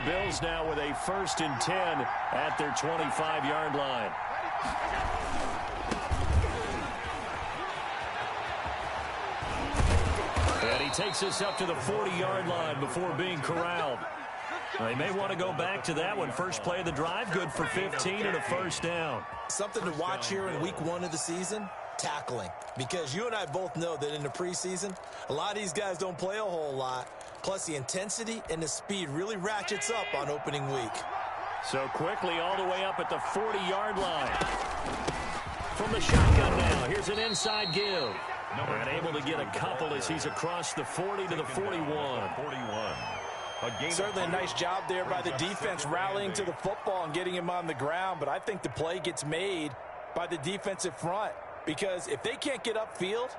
Bills now with a 1st and 10 at their 25-yard line. And he takes us up to the 40-yard line before being corralled. They may want to go back to that one. First play of the drive, good for 15 and a 1st down. Something to watch here in week 1 of the season, tackling. Because you and I both know that in the preseason, a lot of these guys don't play a whole lot. Plus, the intensity and the speed really ratchets up on opening week. So quickly all the way up at the 40-yard line. From the shotgun now, here's an inside give. And able to get a couple as he's across the 40 to the 41. Certainly a nice job there by the defense rallying to the football and getting him on the ground. But I think the play gets made by the defensive front. Because if they can't get upfield,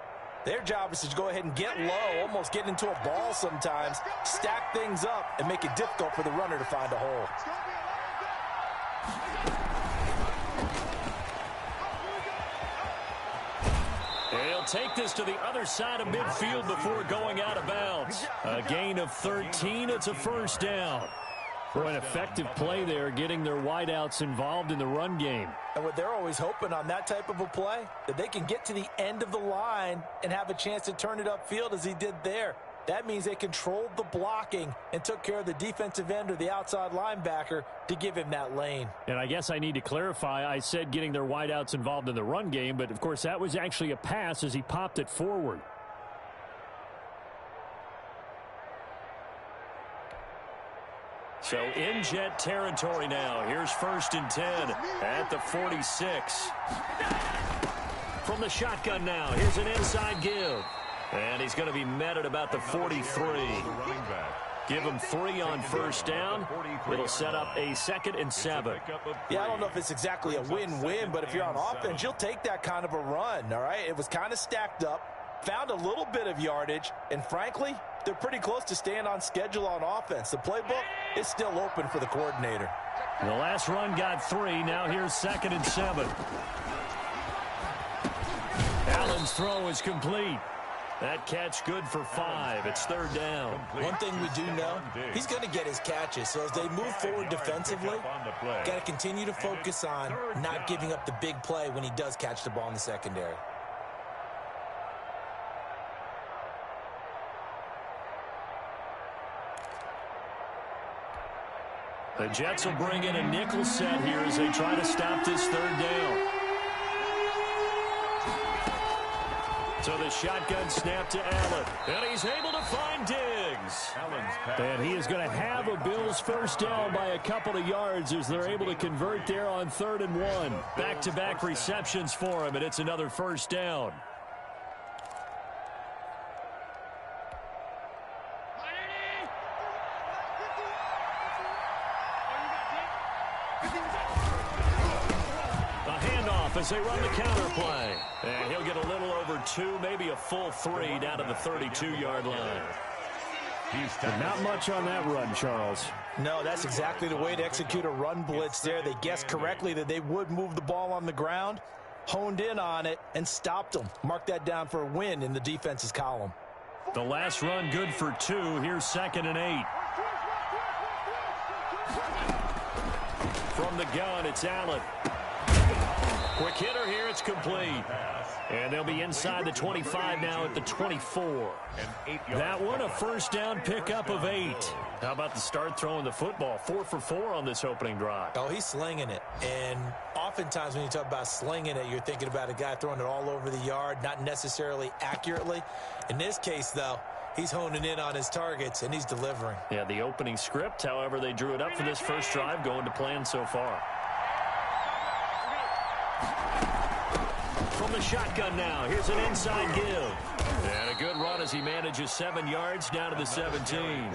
their job is to go ahead and get low, almost get into a ball sometimes, stack things up, and make it difficult for the runner to find a hole. He'll take this to the other side of midfield before going out of bounds. A gain of 13. It's a 1st down. For an effective play there, getting their wideouts involved in the run game. And what they're always hoping on that type of a play, that they can get to the end of the line and have a chance to turn it upfield as he did there. That means they controlled the blocking and took care of the defensive end or the outside linebacker to give him that lane. And I guess I need to clarify, I said getting their wideouts involved in the run game, but of course that was actually a pass as he popped it forward. So in jet territory now. Here's 1st and 10 at the 46. From the shotgun now, here's an inside give. And he's going to be met at about the 43. Give him 3 on 1st down. It'll set up a 2nd and 7. Yeah, I don't know if it's exactly a win-win, but if you're on offense, you'll take that kind of a run, all right? It was kind of stacked up, found a little bit of yardage, and frankly, they're pretty close to staying on schedule on offense. The playbook is still open for the coordinator. The last run got 3. Now here's 2nd and 7. Allen's throw is complete. That catch good for 5. It's 3rd down. One thing we do know, he's going to get his catches. So as they move forward defensively, got to continue to focus on not giving up the big play when he does catch the ball in the secondary. The Jets will bring in a nickel set here as they try to stop this 3rd down. So the shotgun snap to Allen. And he's able to find Diggs. And he is going to have a Bills 1st down by a couple of yards as they're able to convert there on 3rd and 1. Back-to-back receptions for him, and it's another 1st down. As they run the counter play. And he'll get a little over 2, maybe a full 3 down to the 32-yard line. Not much on that run, Charles. No, that's exactly the way to execute a run blitz there. They guessed correctly that they would move the ball on the ground, honed in on it, and stopped them. Mark that down for a win in the defense's column. The last run good for 2. Here's 2nd and 8. From the gun, it's Allen. Quick hitter here, it's complete. And they'll be inside the 25 now at the 24. That one, a 1st down pickup of 8. How about the start throwing the football? 4 for 4 on this opening drive. Oh, he's slinging it. And oftentimes when you talk about slinging it, you're thinking about a guy throwing it all over the yard, not necessarily accurately. In this case, though, he's honing in on his targets, and he's delivering. Yeah, the opening script, however, they drew it up for this first drive going to plan so far. From the shotgun now, here's an inside give. And a good run as he manages 7 yards down to the 17.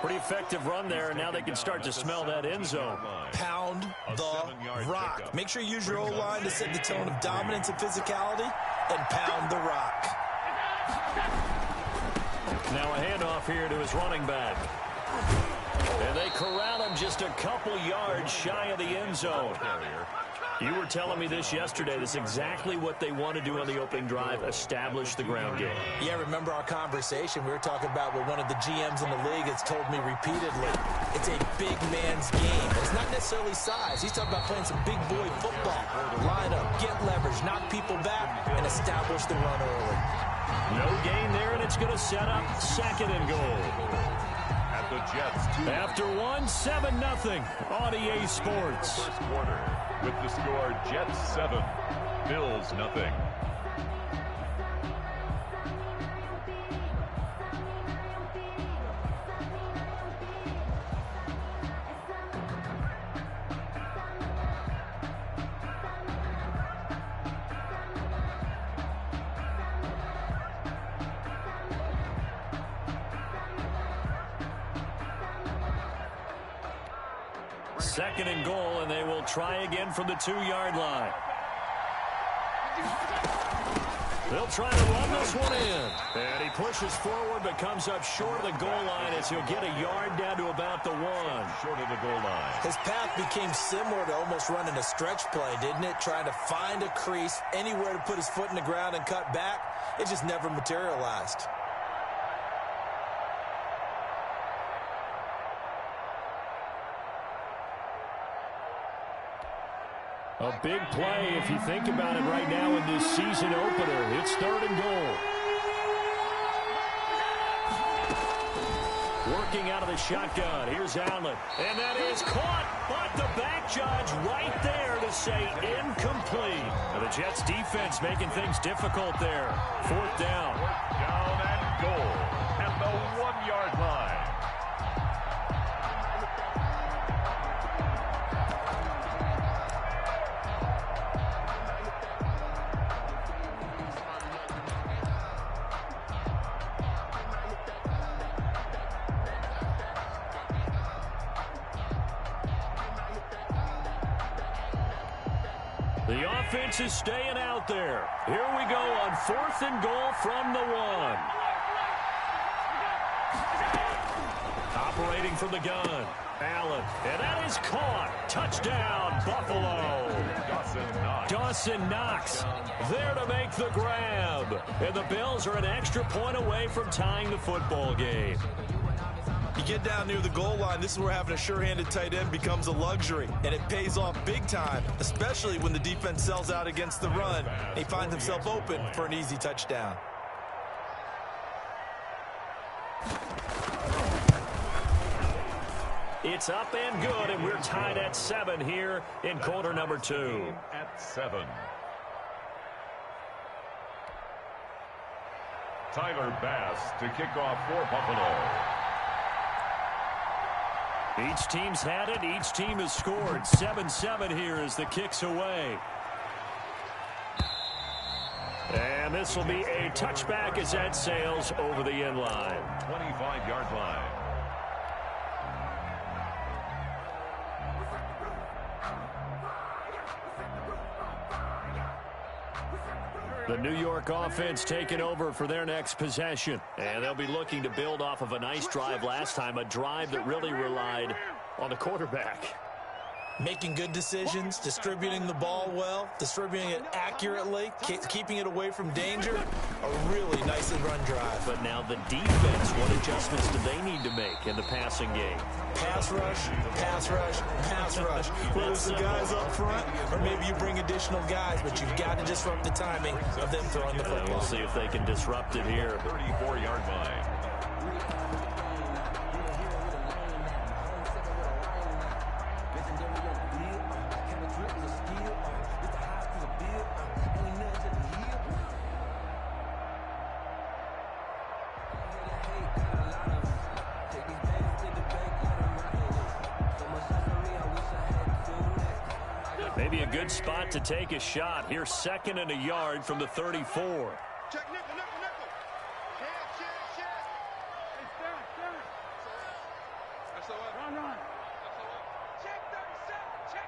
Pretty effective run there, and now they can start to smell that end zone. Pound the rock. Make sure you use your O-line to set the tone of dominance and physicality, and pound the rock. Now a handoff here to his running back. And they corral him just a couple yards shy of the end zone. You were telling me this yesterday. This is exactly what they want to do on the opening drive, establish the ground game. Yeah, remember our conversation? We were talking about what one of the GMs in the league has told me repeatedly. It's a big man's game. It's not necessarily size. He's talking about playing some big boy football. Line up, get leverage, knock people back, and establish the run early. No gain there, and it's going to set up 2nd and goal. At the Jets, 2. After 7-0 on EA Sports. First quarter with the score Jets 7, Bills 0. Second and goal, and they will try again from the 2-yard line. They'll try to run this one in. And he pushes forward but comes up short of the goal line as he'll get a yard down to about the 1. Short of the goal line. His path became similar to almost running a stretch play, didn't it? Trying to find a crease, anywhere to put his foot in the ground and cut back. It just never materialized. A big play if you think about it right now in this season opener. It's 3rd and goal. Working out of the shotgun. Here's Allen. And that is caught, but the back judge right there to say incomplete. Now the Jets defense making things difficult there. 4th down. 4th down and goal at the 1-yard line. The offense is staying out there. Here we go on 4th and goal from the 1. Operating from the gun. Allen. And that is caught. Touchdown, Buffalo. Dawson Knox there to make the grab. And the Bills are an extra point away from tying the football game. You get down near the goal line, this is where having a sure-handed tight end becomes a luxury, and it pays off big time, especially when the defense sells out against the run, and he finds himself open for an easy touchdown. It's up and good, and we're tied at 7 here in quarter number 2. At 7. Tyler Bass to kick off for Buffalo. Each team's had it. Each team has scored. 7-7 here as the kick's away. And this will be a touchback as that sails over the end line. 25-yard line. The New York offense taking over for their next possession. And they'll be looking to build off of a nice drive last time, a drive that really relied on the quarterback. Making good decisions, distributing the ball well, distributing it accurately, keeping it away from danger. A really nicely run drive. But now the defense, what adjustments do they need to make in the passing game? Pass rush, pass rush, pass rush. Whether it's the guys up front or maybe you bring additional guys, but you've got to disrupt the timing of them throwing the football. We'll see if they can disrupt it here. 34-yard line. Maybe a good spot to take a shot. Here's 2nd and a yard from the 34. Check nickel, nickel, nickel. Check. Hey, Stern. That's the one. Run. Check 37.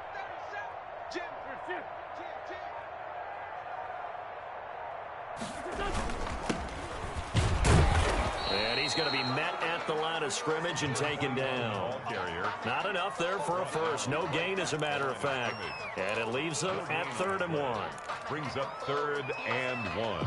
Jim. And he's going to be met at the line of scrimmage and taken down. Ball carrier. Not enough. enough there for a first. No gain, as a matter of fact. And it leaves them at 3rd and 1. Brings up 3rd and 1.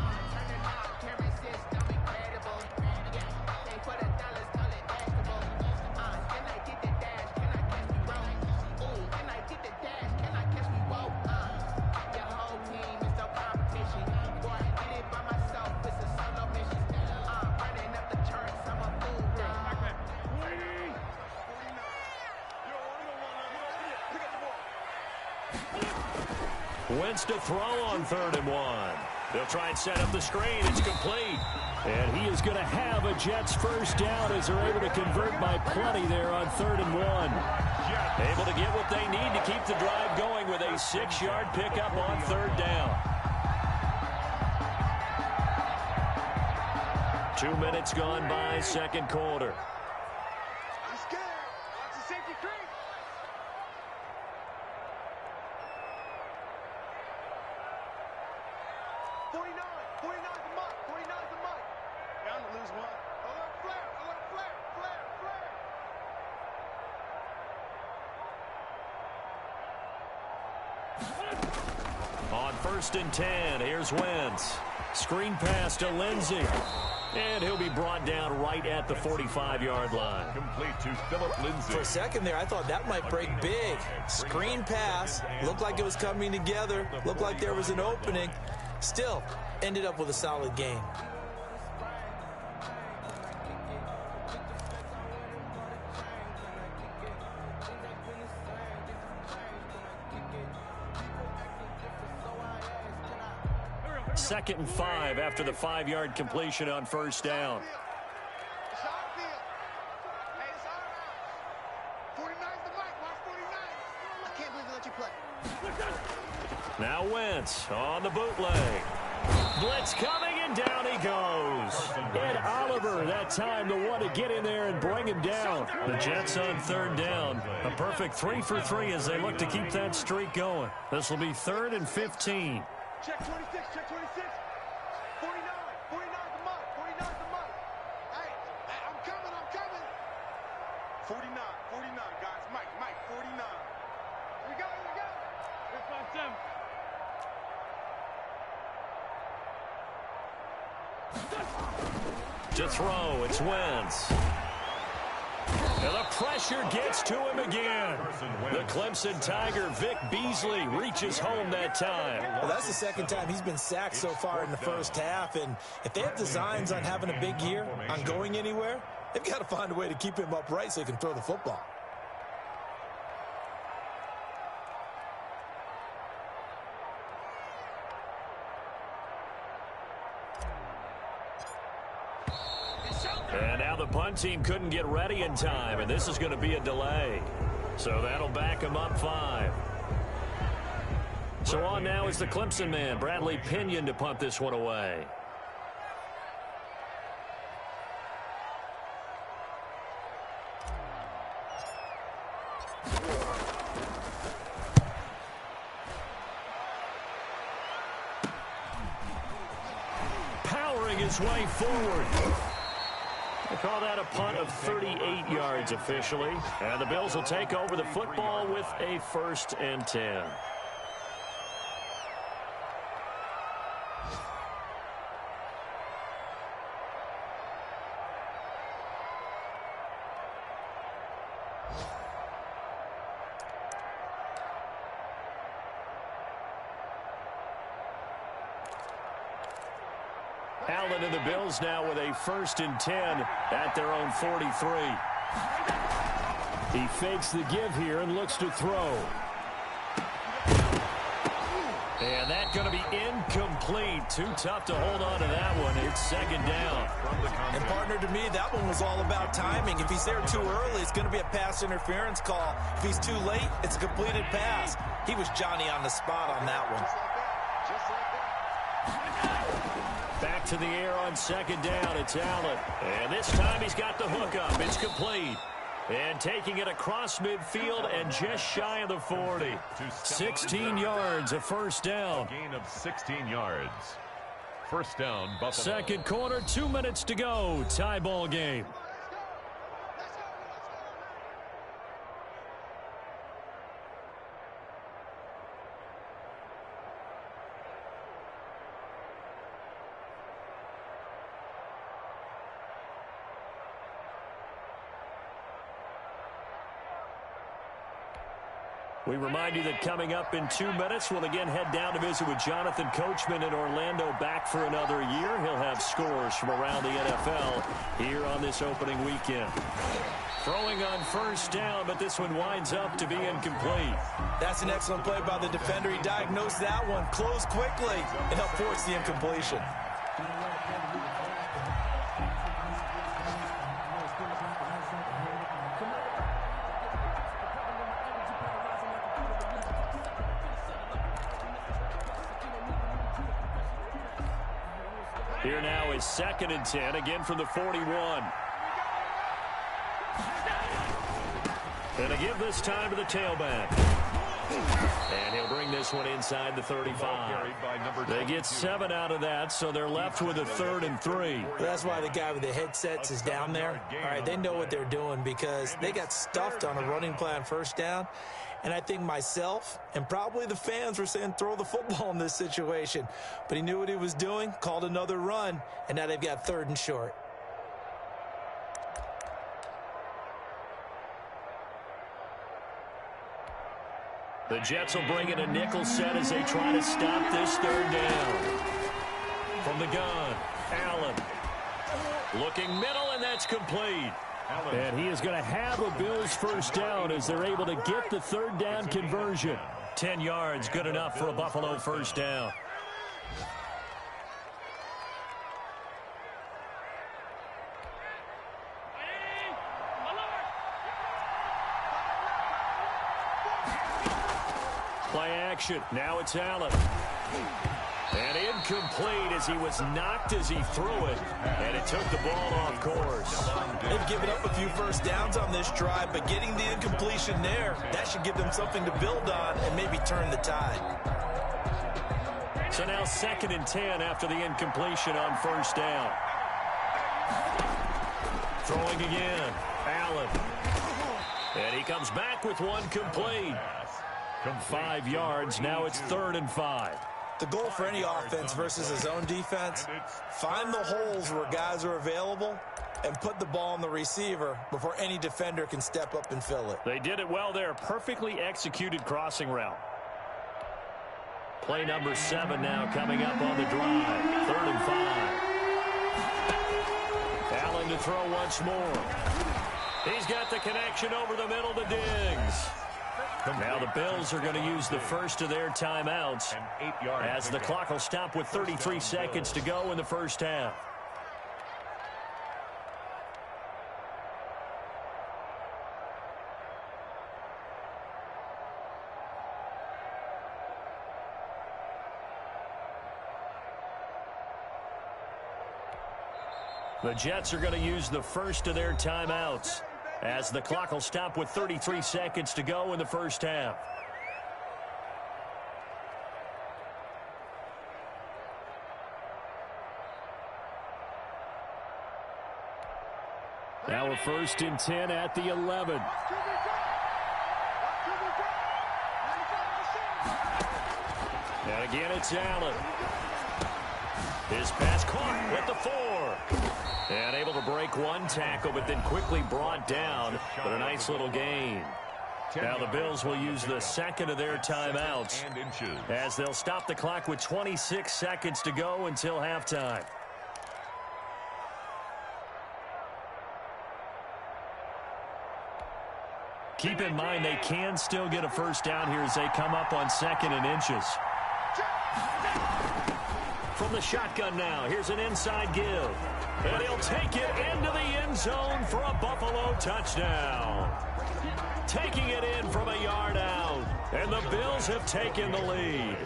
Wentz to throw on 3rd and 1. They'll try and set up the screen. It's complete. And he is going to have a Jets first down as they're able to convert by plenty there on 3rd and 1. Able to get what they need to keep the drive going with a 6-yard pickup on 3rd down. 2 minutes gone by, second quarter. I'm scared. Watch the safety creep. 49 the mark. 49 the mark. Bound to lose one. Alert flare. Alert flare. Flare. On 1st and 10, here's Wentz. Screen pass to Lindsey. And he'll be brought down right at the 45-yard line. Complete to Phillip Lindsay. For a second there, I thought that might break big. Screen pass. Looked like it was coming together. Looked like there was an opening. Still, ended up with a solid game. Second and 5 after the 5-yard completion on first down. It's our field. Hey, it's our house. 49's the mic. Watch 49. I can't believe they let you play. Now Wentz on the bootleg. Blitz coming, and down he goes. Ed Oliver, that time, the one to get in there and bring him down. The Jets on 3rd down. A perfect 3 for 3 as they look to keep that streak going. This will be 3rd and 15. Check 26. Check 26. 49. 49's the mark. 49's the mark. Hey, I'm coming. 49. 49, guys. Mike. 49. Here we go. Here's my Tim. To throw, it's Wentz. And the pressure gets to him again. The Clemson Tiger, Vic Beasley, reaches home that time. Well, that's the second time he's been sacked so far in the first half. And if they have designs on having a big year, on going anywhere, they've got to find a way to keep him upright so he can throw the football. And now the punt team couldn't get ready in time, and this is going to be a delay. So that'll back them up 5. So on now is the Clemson man, Bradley Pinion, to punt this one away. Powering his way forward. They call that a punt of 38 yards officially. And the Bills will take over the football with a 1st and 10. Allen and the Bills now with a 1st and 10 at their own 43. He fakes the give here and looks to throw. And that's going to be incomplete. Too tough to hold on to that one. It's 2nd down. And partner, to me, that one was all about timing. If he's there too early, it's going to be a pass interference call. If he's too late, it's a completed pass. He was Johnny on the spot on that one. Just like that. Back to the air on 2nd down. It's Allen. And this time he's got the hook up. It's complete. And taking it across midfield and just shy of the 40. 16 yards, a 1st down. Gain of 16 yards. 1st down, Buffalo. 2nd quarter, 2 minutes to go. Tie ball game. We remind you that coming up in 2 minutes, we'll again head down to visit with Jonathan Coachman in Orlando, back for another year. He'll have scores from around the NFL here on this opening weekend. Throwing on first down, but this one winds up to be incomplete. That's an excellent play by the defender. He diagnosed that one, closed quickly, and helped force the incompletion. Here now is 2nd and 10, again from the 41. And a give this time to the tailback. And he'll bring this one inside the 35. They get 7 out of that, so they're left with a 3rd and 3. Well, that's why the guy with the headsets is down there. All right, they know what they're doing because they got stuffed on a running play on first down. And I think myself and probably the fans were saying throw the football in this situation. But he knew what he was doing, called another run, and now they've got 3rd and short. The Jets will bring in a nickel set as they try to stop this 3rd down. From the gun, Allen. Looking middle, and that's complete. And he is going to have a Bills first down as they're able to get the 3rd down conversion. 10 yards, good enough for a Buffalo first down. Play action. Now it's Allen. And incomplete as he was knocked as he threw it. And it took the ball off course. They've given up a few first downs on this drive, but getting the incompletion there, that should give them something to build on and maybe turn the tide. So now 2nd and 10 after the incompletion on first down. Throwing again. Allen. And he comes back with one complete. 5 yards. Now it's 3rd and 5. The goal for any offense versus his own defense, find the holes where guys are available and put the ball on the receiver before any defender can step up and fill it. They did it well there. Perfectly executed crossing route. Play number 7 now coming up on the drive. 3rd and 5. Allen to throw once more. He's got the connection over the middle to Diggs. Now the Bills are going to use the first of their timeouts as the clock will stop with 33 seconds to go in the first half. The Jets are going to use the first of their timeouts as the clock will stop with 33 seconds to go in the first half. Now a 1st and 10 at the 11. And again it's Allen. His pass caught with the 4. And able to break one tackle, but then quickly brought down. But a nice little gain. Now the Bills will use the second of their timeouts as they'll stop the clock with 26 seconds to go until halftime. Keep in mind they can still get a first down here as they come up on 2nd and inches. From the shotgun now, here's an inside give. And he'll take it into the end zone for a Buffalo touchdown. Taking it in from a yard out. And the Bills have taken the lead.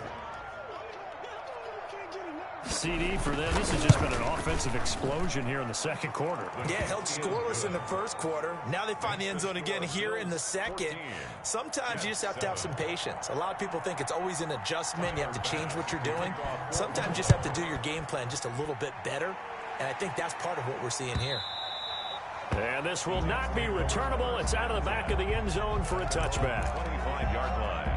CD for them. This has just been an offensive explosion here in the second quarter. Yeah, held scoreless in the first quarter. Now they find the end zone again here in the second. Sometimes you just have to have some patience. A lot of people think it's always an adjustment. You have to change what you're doing. Sometimes you just have to do your game plan just a little bit better. And I think that's part of what we're seeing here. And this will not be returnable. It's out of the back of the end zone for a touchback. 25-yard line.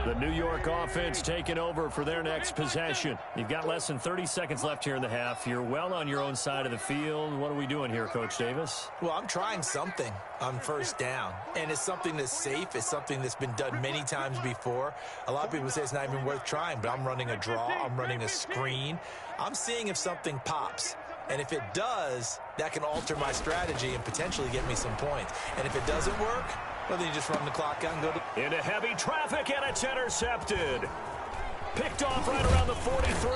The New York offense taking over for their next possession. You've got less than 30 seconds left here in the half. You're well on your own side of the field. What are we doing here, Coach Davis? Well, I'm trying something on first down, and it's something that's safe. It's something that's been done many times before. A lot of people say it's not even worth trying, but I'm running a draw. I'm running a screen. I'm seeing if something pops. And if it does, that can alter my strategy and potentially get me some points. And if it doesn't work, well, then you just run the clock out and go to... Into heavy traffic, and it's intercepted. Picked off right around the 43.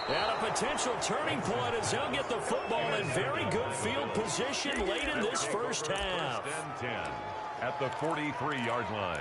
And a potential turning point as they'll get the football in very good field position late in this first half. First and 10 at the 43-yard line.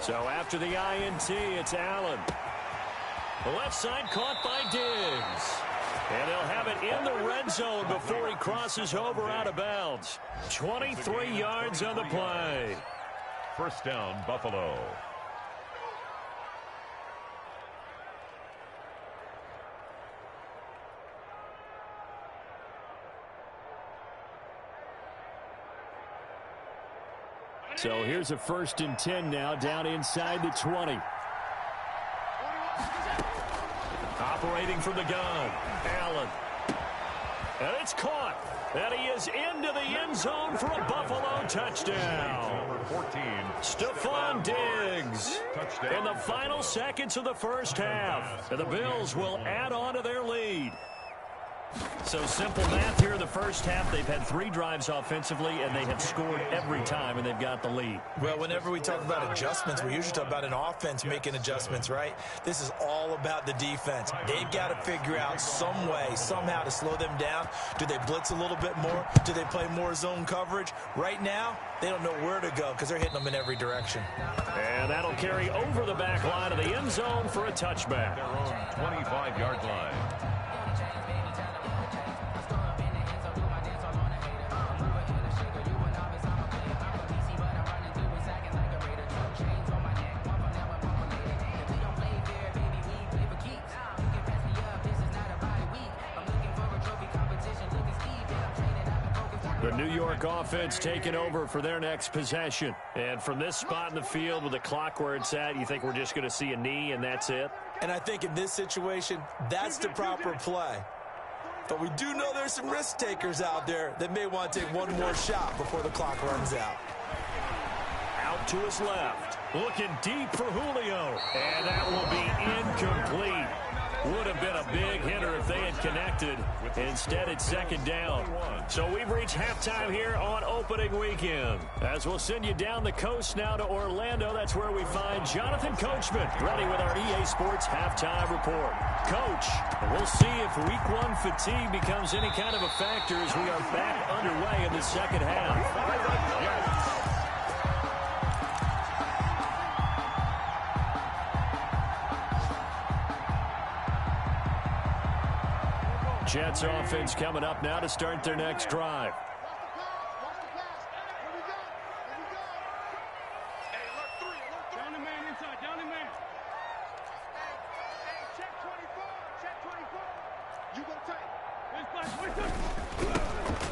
So after the INT, it's Allen. The left side caught by Diggs. And they'll have it in the red zone before he crosses over out of bounds. 23 yards on the play. First down, Buffalo. So here's a 1st and 10 now, down inside the 20. Operating from the gun, Allen. And it's caught. And he is into the end zone for a Buffalo touchdown. Number 14. Stephon Diggs. Touchdown. In the final seconds of the first half. And the Bills will add on to their lead. So simple math here in the first half. They've had 3 drives offensively, and they have scored every time, and they've got the lead. Well, whenever we talk about adjustments, we usually talk about an offense making adjustments, right? This is all about the defense. They've got to figure out some way, somehow to slow them down. Do they blitz a little bit more? Do they play more zone coverage? Right now, they don't know where to go because they're hitting them in every direction. And that'll carry over the back line of the end zone for a touchback. Their own 25-yard line. The New York offense taking over for their next possession. And from this spot in the field with the clock where it's at, you think we're just going to see a knee and that's it? And I think in this situation, that's the proper play. But we do know there's some risk takers out there that may want to take one more shot before the clock runs out. Out to his left. Looking deep for Julio. And that will be incomplete. Would have been a big hitter if they had connected. Instead, it's second down. So we've reached halftime here on opening weekend. As we'll send you down the coast now to Orlando, that's where we find Jonathan Coachman ready with our EA Sports halftime report. Coach, we'll see if week 1 fatigue becomes any kind of a factor as we are back underway in the second half. Jets offense coming up now to start their next drive. Down the man inside, down the man. Hey, check 24. You go tight.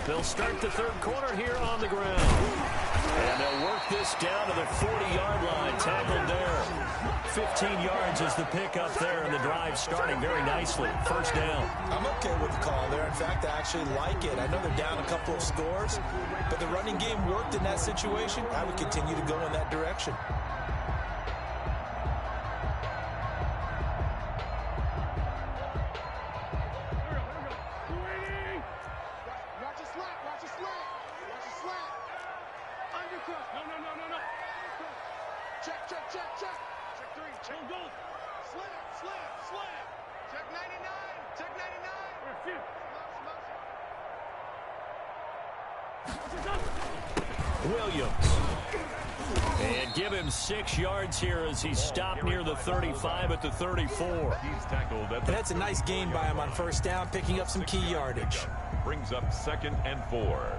They'll start the third quarter here on the ground. And they'll work this down to the 40-yard line. Tackled there. 15 yards is the pickup there, and the drive starting very nicely. First down. I'm okay with the call there. In fact, I actually like it. I know they're down a couple of scores, but the running game worked in that situation. I would continue to go in that direction. Watch your slant, watch your slant. Watch your slant. Undercut. No. Check. Check 3, check. Go. Slam. Check 99. Williams. And give him 6 yards here as he stopped near the 35 at the 34. He's tackled at And that's a nice gain by him on first down, picking up some key yardage. Brings up 2nd and 4.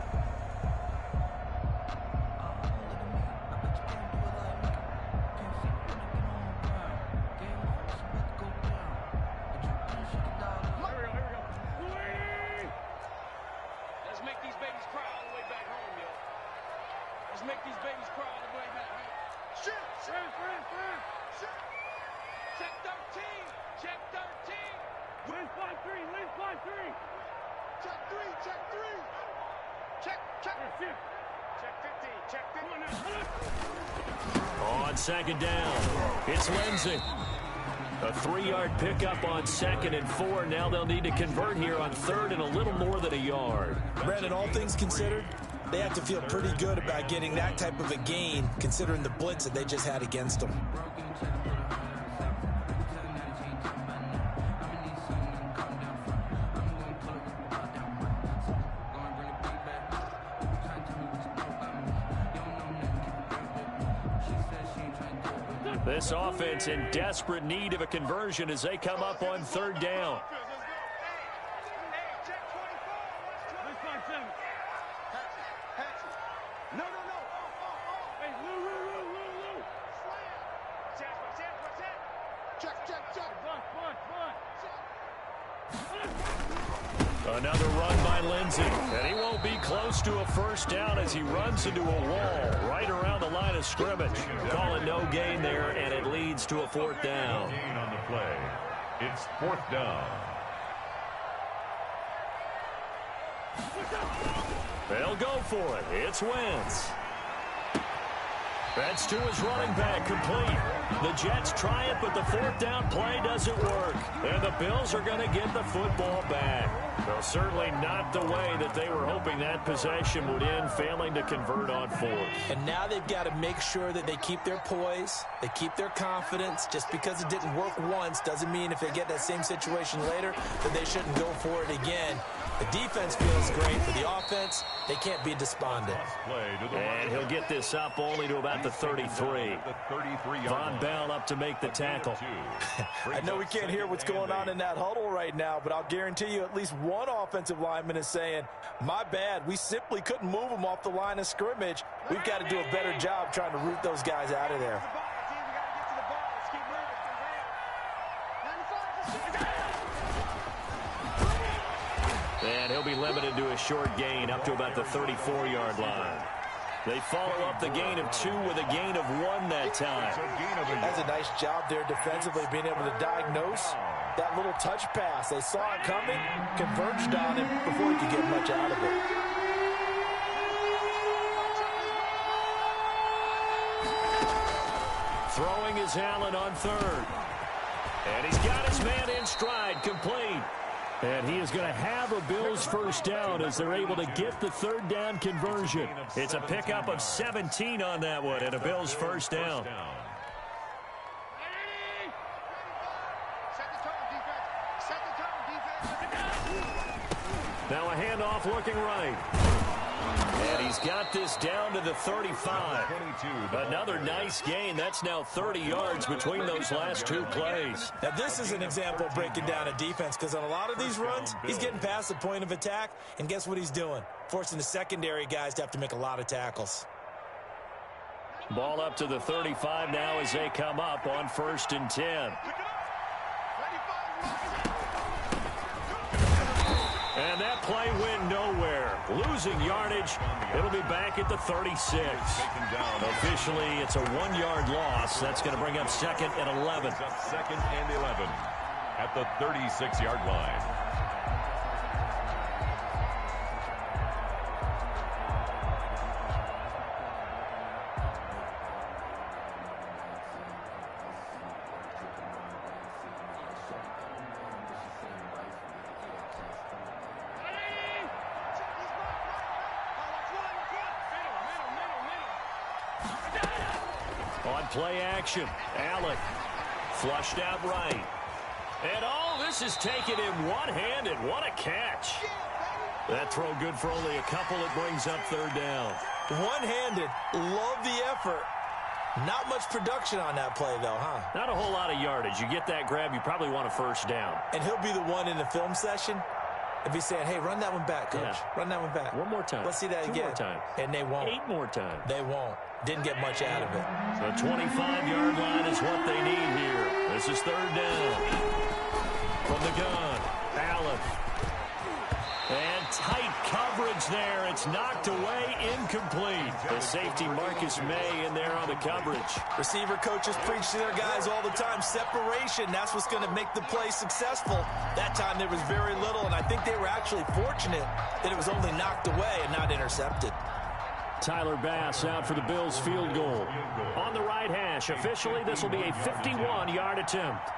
On 2nd down, it's Lindsay. A 3-yard pickup on 2nd and 4. Now they'll need to convert here on 3rd and a little more than a yard. Brandon, all things considered, they have to feel pretty good about getting that type of a gain, considering the blitz that they just had against them. This offense in desperate need of a conversion as they come up on 3rd down. Another run by Lindsay, and he won't be close to a first down as he runs into a wall right around the line of scrimmage. Calling no gain there, and it leads to a 4th down. Gain on the play. It's 4th down. They'll go for it. It's Wentz. That's to his running back, complete. The Jets try it, but the 4th down play doesn't work. And the Bills are going to get the football back. Well, certainly not the way that they were hoping that possession would end, failing to convert on 4th. And now they've got to make sure that they keep their poise, they keep their confidence. Just because it didn't work once doesn't mean if they get that same situation later that they shouldn't go for it again. The defense feels great, but the offense, they can't be despondent. And he'll get this up only to about the 33. Von Bell up to make the tackle. I know we can't hear what's going on in that huddle right now, but I'll guarantee you at least one offensive lineman is saying, my bad, we simply couldn't move them off the line of scrimmage. We've got to do a better job trying to root those guys out of there. And he'll be limited to a short gain up to about the 34-yard line. They follow up the gain of 2 with a gain of 1 that time. That's a nice job there defensively, being able to diagnose that little touch pass. They saw it coming, converged on him before he could get much out of it. Throwing is Allen on 3rd. And he's got his man in stride, complete. And he is going to have a Bills first down as they're able to get the 3rd down conversion. It's a pickup of 17 on that one and a Bills first down. Now a handoff looking right. And he's got this down to the 35. Another nice gain. That's now 30 yards between those last 2 plays. Now, this is an example of breaking down a defense, because on a lot of these runs, he's getting past the point of attack, and guess what he's doing? Forcing the secondary guys to have to make a lot of tackles. Ball up to the 35 now as they come up on 1st and 10. And that play went nowhere. Losing yardage. It'll be back at the 36. Officially, it's a 1-yard loss. That's going to bring up 2nd and 11. 2nd and 11 at the 36-yard line. On play action, Allen flushed out right. And this is taken in one-handed. What a catch. That throw good for only a couple. It brings up 3rd down. One-handed, love the effort. Not much production on that play, though, huh? Not a whole lot of yardage. You get that grab, you probably want a first down. And he'll be the one in the film session and be saying, hey, run that one back, coach. Yeah. Run that one back. One more time. Let's see that 2 again. more times. And they won't. 8 more times. They won't. Didn't get much out of it. The 25-yard line is what they need here. This is 3rd down. From the gun, Allen. And tight coverage there. It's knocked away, incomplete. The safety, Marcus May, in there on the coverage. Receiver coaches preach to their guys all the time. Separation, that's what's going to make the play successful. That time there was very little, and I think they were actually fortunate that it was only knocked away and not intercepted. Tyler Bass out for the Bills field goal. On the right hash, officially this will be a 51-yard attempt.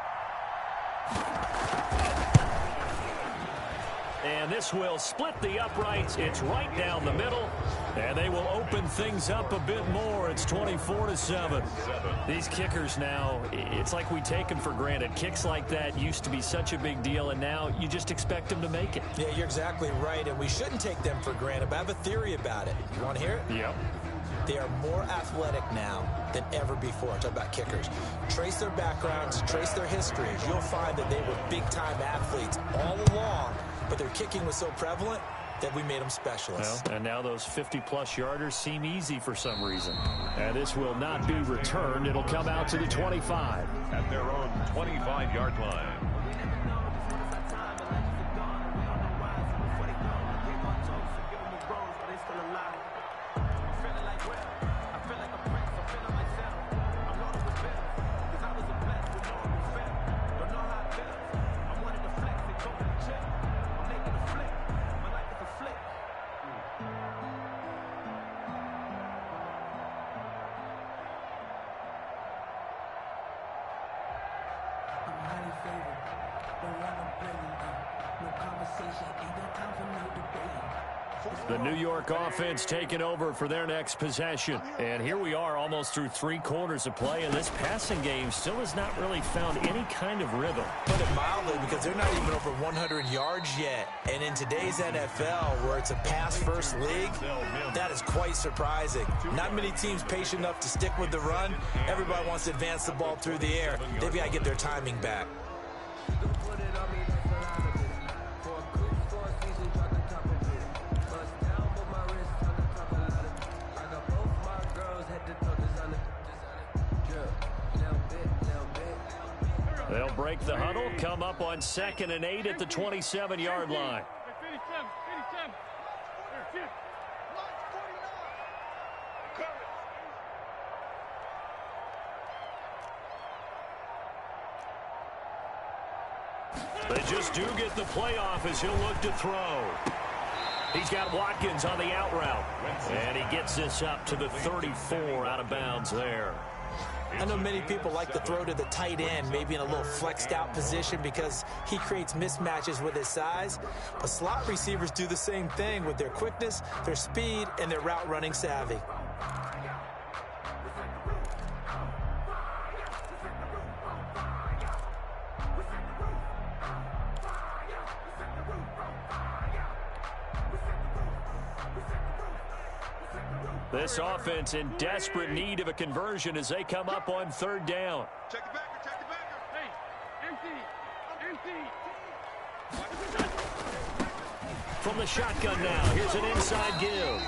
And this will split the uprights. It's right down the middle. And they will open things up a bit more. It's 24-7. These kickers now, it's like we take them for granted. Kicks like that used to be such a big deal, and now you just expect them to make it. Yeah, you're exactly right, and we shouldn't take them for granted. But I have a theory about it. You want to hear it? Yep. They are more athletic now than ever before. Talk about kickers. Trace their backgrounds, trace their histories. You'll find that they were big-time athletes all along, but their kicking was so prevalent that we made them specialists. Well, and now those 50-plus yarders seem easy for some reason. And this will not be returned. It'll come out to the 25. At their own 25-yard line. The New York offense taking over for their next possession. And here we are almost through 3 quarters of play, and this passing game still has not really found any kind of rhythm. Put it mildly, because they're not even over 100 yards yet. And in today's NFL, where it's a pass-first league, that is quite surprising. Not many teams patient enough to stick with the run. Everybody wants to advance the ball through the air. They've got to get their timing back. They'll break the huddle, come up on 2nd and 8 at the 27-yard line. They just do get the playoff as he'll look to throw. He's got Watkins on the out route. And he gets this up to the 34 out of bounds there. I know many people like to throw to the tight end, maybe in a little flexed out position because he creates mismatches with his size. But slot receivers do the same thing with their quickness, their speed, and their route running savvy. This offense in desperate need of a conversion as they come up on 3rd down. Check the backer, check the backer. Hey, empty. From the shotgun now, here's an inside give.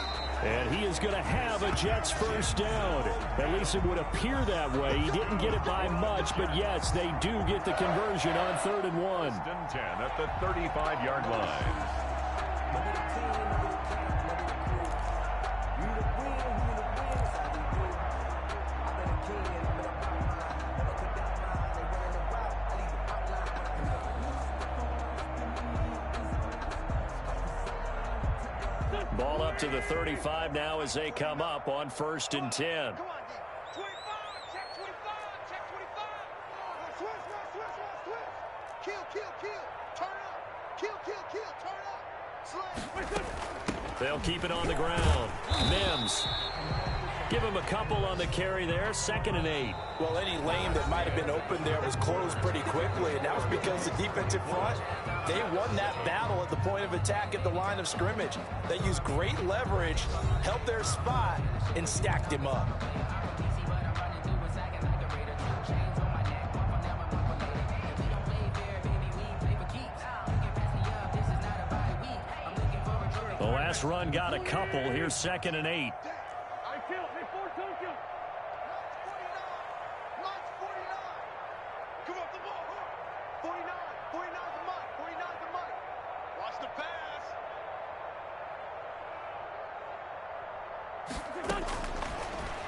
And he is going to have a Jets first down. At least it would appear that way. He didn't get it by much, but yes, they do get the conversion on 3rd and 1. 10 at the 35-yard line. Ball up to the 35 now as they come up on 1st and 10. Come on, D. 25, check 25, check 25. Switch. Kill. Turn up. Kill, turn up. Slam. They'll keep it on the ground. Mims. Give him a couple on the carry there. 2nd and 8. Well, any lane that might have been open there was closed pretty quickly, and that was because the defensive front, they won that battle at the point of attack at the line of scrimmage. They used great leverage, held their spot, and stacked him up. The last run got a couple. Here's 2nd and 8.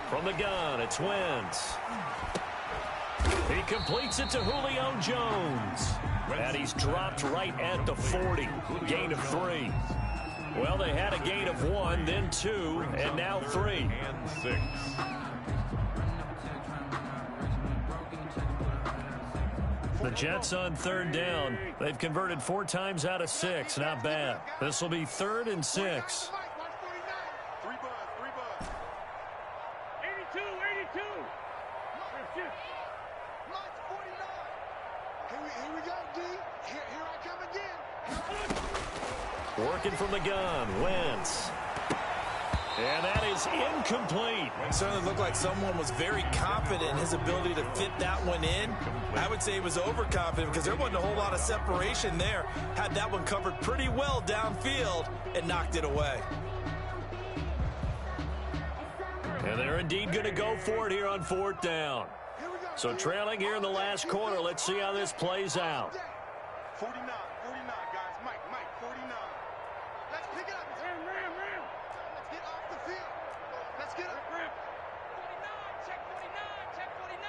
From the gun, it's Wentz. He completes it to Julio Jones. And he's dropped right at the 40. Gain of 3. Well, they had a gain of 1, then 2, and now 3. And 6. The Jets on 3rd down. They've converted 4 times out of 6. Not bad. This will be 3rd and 6. Working from the gun, Wentz. And that is incomplete. It certainly looked like someone was very confident in his ability to fit that one in. I would say he was overconfident because there wasn't a whole lot of separation there. Had that one covered pretty well downfield and knocked it away. And they're indeed going to go for it here on 4th down. So trailing here in the last quarter. Let's see how this plays out. 49, 49, guys. Mike, 49. Let's pick it up. Ram. Let's get off the field. Let's get up. 49, check 49, check 49.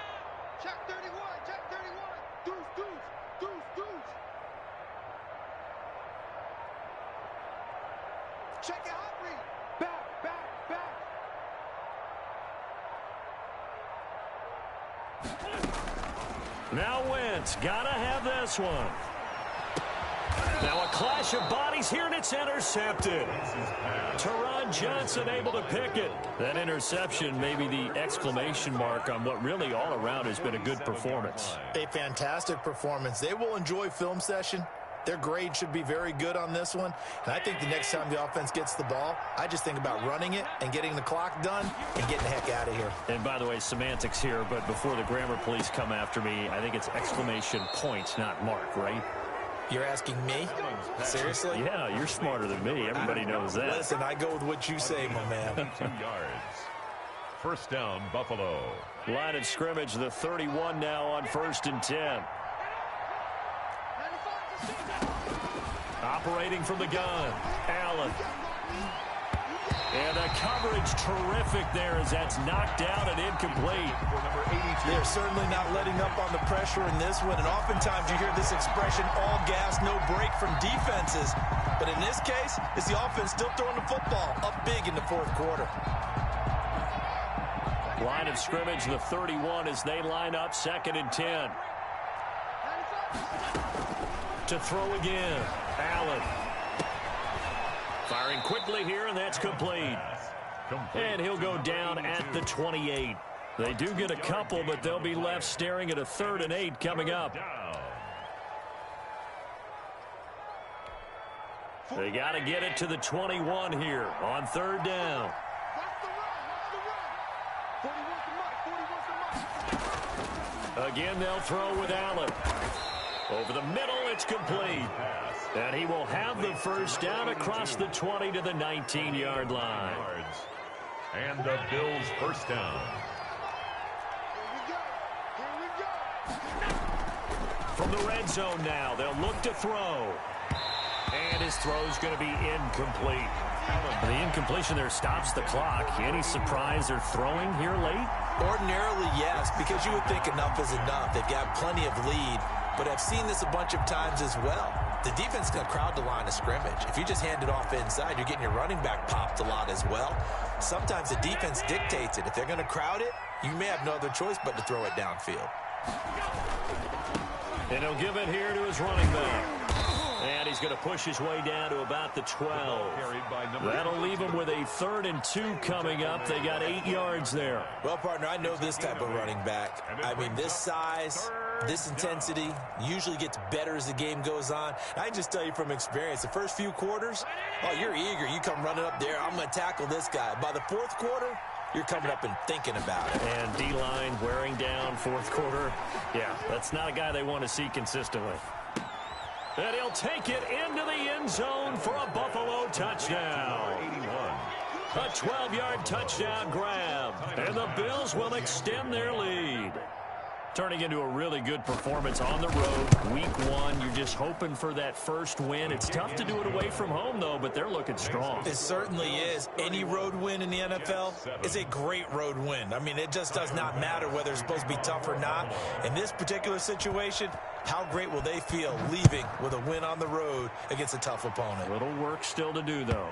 Check 31, check 31. Deuce. Check it out, read. Back. Now Wentz, gotta have this one. Now a clash of bodies here, and it's intercepted. Teron Johnson able to pick it. That interception may be the exclamation mark on what really all around has been a good performance. A fantastic performance. They will enjoy film session. Their grade should be very good on this one. And I think the next time the offense gets the ball, I just think about running it and getting the clock done and getting the heck out of here. And by the way, semantics here, but before the grammar police come after me, I think it's exclamation point, not mark, right? You're asking me? Seriously? Yeah, you're smarter than me. Everybody knows that. Listen, I go with what you say, my man. 2 yards. 1st down, Buffalo. Line of scrimmage, the 31 now on 1st and 10. Operating from the gun, Allen. And the coverage terrific there as that's knocked out and incomplete. They're certainly not letting up on the pressure in this one. And oftentimes you hear this expression, all gas, no break from defenses. But in this case, it's the offense still throwing the football up big in the 4th quarter. Line of scrimmage, the 31 as they line up 2nd and 10. To throw again, Allen. Firing quickly here, and that's complete. And he'll go down at the 28. They do get a couple, but they'll be left staring at a 3rd and 8 coming up. They got to get it to the 21 here on 3rd down. Again, they'll throw with Allen. Over the middle, it's complete. And he will have the 1st down across the 20 to the 19-yard line. And the Bills' 1st down. From the red zone now, they'll look to throw. And his throw's going to be incomplete. The incompletion there stops the clock. Any surprise they're throwing here late? Ordinarily, yes, because you would think enough is enough. They've got plenty of lead, but I've seen this a bunch of times as well. The defense can crowd the line of scrimmage. If you just hand it off inside, you're getting your running back popped a lot as well. Sometimes the defense dictates it. If they're going to crowd it, you may have no other choice but to throw it downfield. And he'll give it here to his running back. And he's going to push his way down to about the 12. That'll leave him with a 3rd and 2 coming up. They got 8 yards there. Well, partner, I know this type of running back. I mean, this size, this intensity usually gets better as the game goes on. I can just tell you from experience, the first few quarters, oh, you're eager. You come running up there, I'm going to tackle this guy. By the 4th quarter, you're coming up and thinking about it. And D-line wearing down 4th quarter. Yeah, that's not a guy they want to see consistently. And he'll take it into the end zone for a Buffalo touchdown. 81. A 12-yard touchdown grab. And the Bills will extend their lead. Turning into a really good performance on the road. Week 1, you're just hoping for that first win. It's tough to do it away from home, though, but they're looking strong. It certainly is. Any road win in the NFL is a great road win. I mean, it just does not matter whether it's supposed to be tough or not. In this particular situation, how great will they feel leaving with a win on the road against a tough opponent? Little work still to do, though.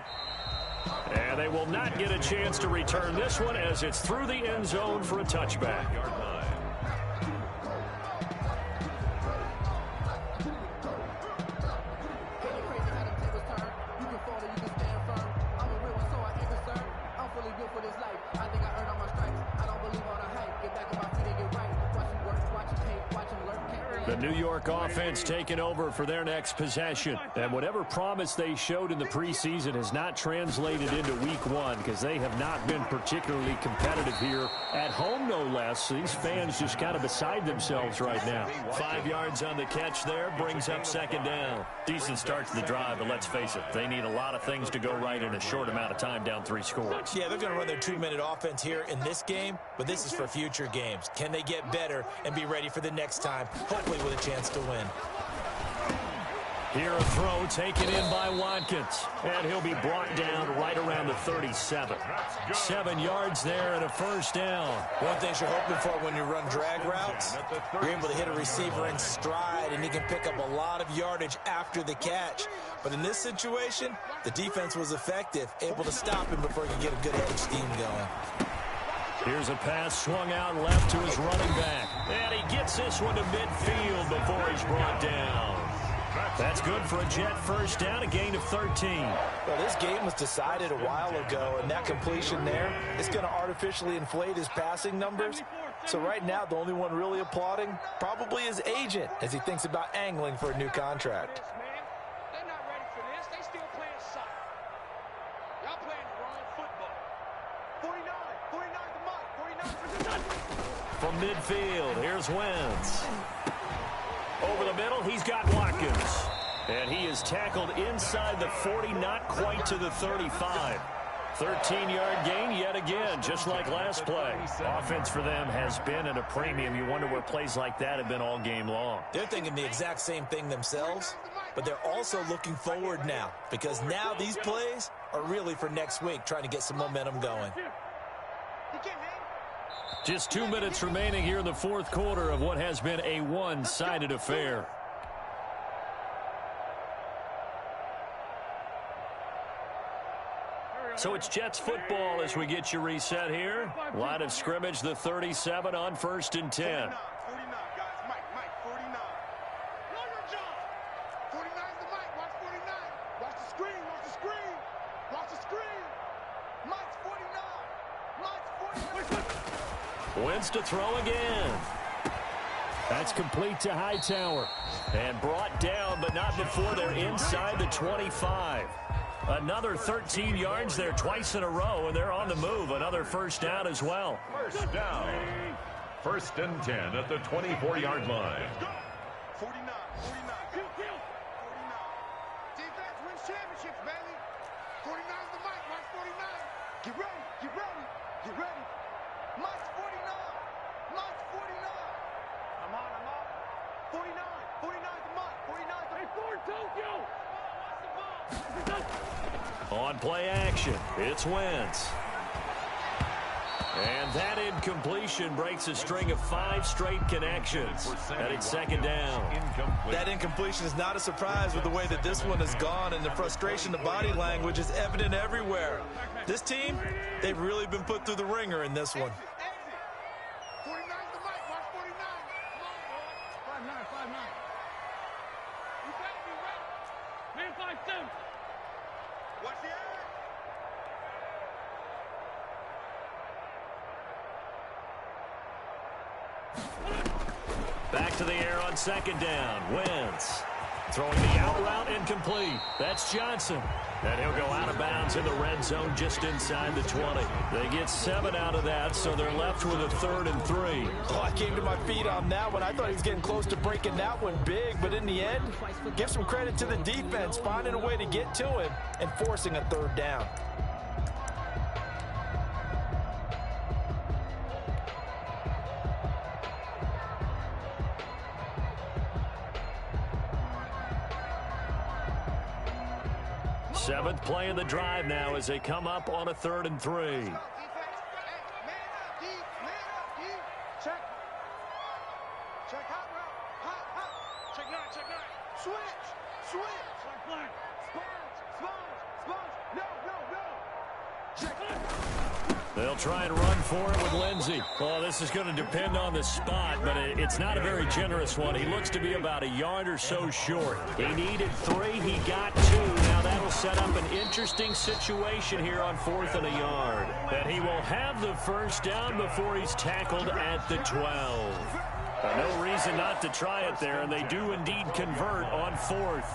And they will not get a chance to return this one as it's through the end zone for a touchback. The New York offense taking over for their next possession. And whatever promise they showed in the preseason has not translated into week 1 because they have not been particularly competitive here at home, no less. These fans just kind of beside themselves right now. 5 yards on the catch there brings up second down. Decent start to the drive, but let's face it, they need a lot of things to go right in a short amount of time down 3 scores. Yeah, they're going to run their 2-minute offense here in this game, but this is for future games. Can they get better and be ready for the next time? Hopefully with a chance to win. Here a throw taken in by Watkins. And he'll be brought down right around the 37. 7 yards there and a first down. One thing you're hoping for when you run drag routes, you're able to hit a receiver in stride and he can pick up a lot of yardage after the catch. But in this situation, the defense was effective, able to stop him before he could get a good head of steam going. Here's a pass swung out left to his running back. And he gets this one to midfield before he's brought down. That's good for a Jet first down, a gain of 13. Well, this game was decided a while ago, and that completion there is going to artificially inflate his passing numbers. So right now, the only one really applauding probably his agent as he thinks about angling for a new contract. They're not ready for this. They still playing soccer. Y'all playing the wrong football. 49 the mark, 49 From midfield, here's Wentz. Over the middle, he's got Watkins. And he is tackled inside the 40, not quite to the 35. 13-yard gain yet again, just like last play. Offense for them has been at a premium. You wonder where plays like that have been all game long. They're thinking the exact same thing themselves, but they're also looking forward now because now these plays are really for next week, trying to get some momentum going. Just 2 minutes remaining here in the fourth quarter of what has been a one-sided affair. So it's Jets football as we get you reset here. Line of scrimmage, the 37 on 1st and 10. 49, guys. Mike, 49. Know your job. 49's the Mike. Watch 49. Watch the screen. Watch the screen. Mike's 49. Wentz to throw again. That's complete to Hightower. And brought down, but not before they're inside the 25. Another 13 yards there twice in a row, and they're on the move. Another first down as well. First down. 1st and 10 at the 24-yard line. 49. 49. Defense wins championships, baby. 49's the Mike. Watch 49. Get ready. Mike's 49. Mike's 49. I'm on. 49. 49's the Mike. 49's the Ford Tokyo. On play action, it's Wentz. And that incompletion breaks a string of 5 straight connections. And it's second down. That incompletion is not a surprise with the way that this one has gone, and the frustration, the body language is evident everywhere. This team, they've really been put through the ringer in this one. 49's the Mike. Watch 49. 5'9". You better be ready. Man 5'2". Watch the eye. Back to the air on second down. Wentz. Throwing the out route incomplete. That's Johnson. And he'll go out of bounds in the red zone just inside the 20. They get 7 out of that, so they're left with a 3rd and 3. Oh, I came to my feet on that one. I thought he was getting close to breaking that one big, but in the end, give some credit to the defense, finding a way to get to him and forcing a 3rd down. Seventh play of the drive now as they come up on a 3rd and 3. Man up, deep. Check. Check hot route. Hot. Check 9. Switch. Check flag. Sponge. No. Check. They'll try and run for it with Lindsey. Well, this is going to depend on the spot, but it's not a very generous one. He looks to be about a yard or so short. He needed 3. He got 2. Now that'll set up an interesting situation here on 4th and a yard. That he will have the first down before he's tackled at the 12. No reason not to try it there, and they do indeed convert on 4th.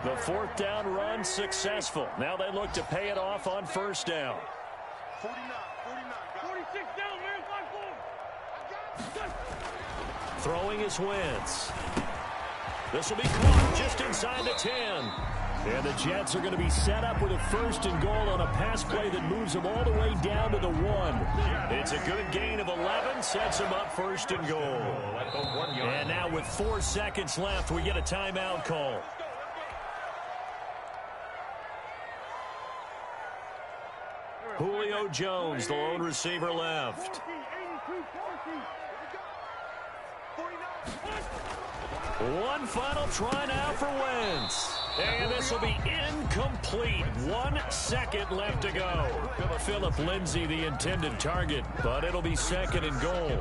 The 4th down run successful. Now they look to pay it off on 1st down. 49. 46 down, man. Throwing his Wentz. This will be caught just inside the 10. And the Jets are going to be set up with a 1st and goal on a pass play that moves them all the way down to the 1. It's a good gain of 11, sets them up 1st and goal. And now with 4 seconds left, we get a timeout call. Julio Jones, the lone receiver left. One final try now for Wentz. And this will be incomplete. 1 second left to go. Philip Lindsay, the intended target, but it'll be 2nd and goal.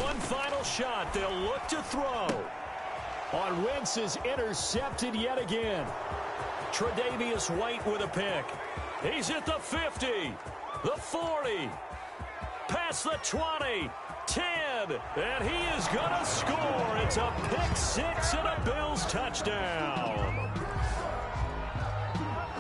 One final shot. They'll look to throw. On Wentz is intercepted yet again. Tre'Davious White with a pick. He's at the 50, the 40, past the 20, 10, and he is going to score. It's a pick 6 and a Bills touchdown.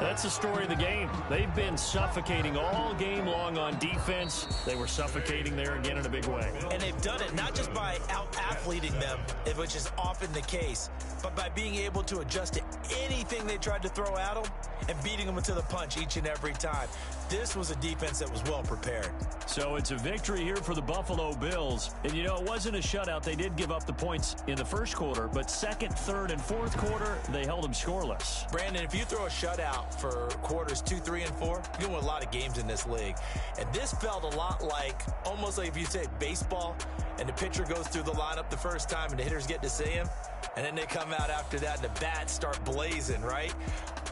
That's the story of the game. They've been suffocating all game long on defense. They were suffocating there again in a big way. And they've done it not just by out-athleting them, which is often the case, but by being able to adjust to anything they tried to throw at them and beating them to the punch each and every time. This was a defense that was well prepared. So it's a victory here for the Buffalo Bills. And, you know, it wasn't a shutout. They did give up the points in the first quarter, but second, third, and fourth quarter, they held them scoreless. Brandon, if you throw a shutout for quarters 2, 3, and 4, you can win a lot of games in this league. And this felt a lot like, almost like if you say baseball, and the pitcher goes through the lineup the first time and the hitters get to see him, and then they come out after that and the bats start blazing, right?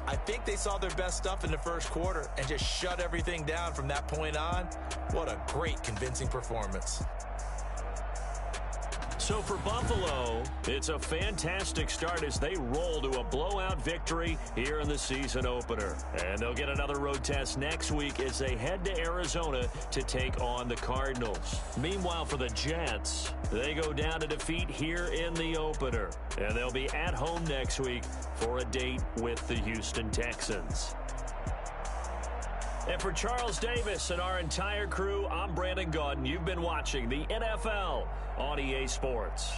I think they saw their best stuff in the first quarter and just shut everything down from that point on. What a great, convincing performance. So for Buffalo, it's a fantastic start as they roll to a blowout victory here in the season opener. And they'll get another road test next week as they head to Arizona to take on the Cardinals. Meanwhile, for the Jets, they go down to defeat here in the opener. And they'll be at home next week for a date with the Houston Texans. And for Charles Davis and our entire crew, I'm Brandon Gaudin. You've been watching the NFL on EA Sports.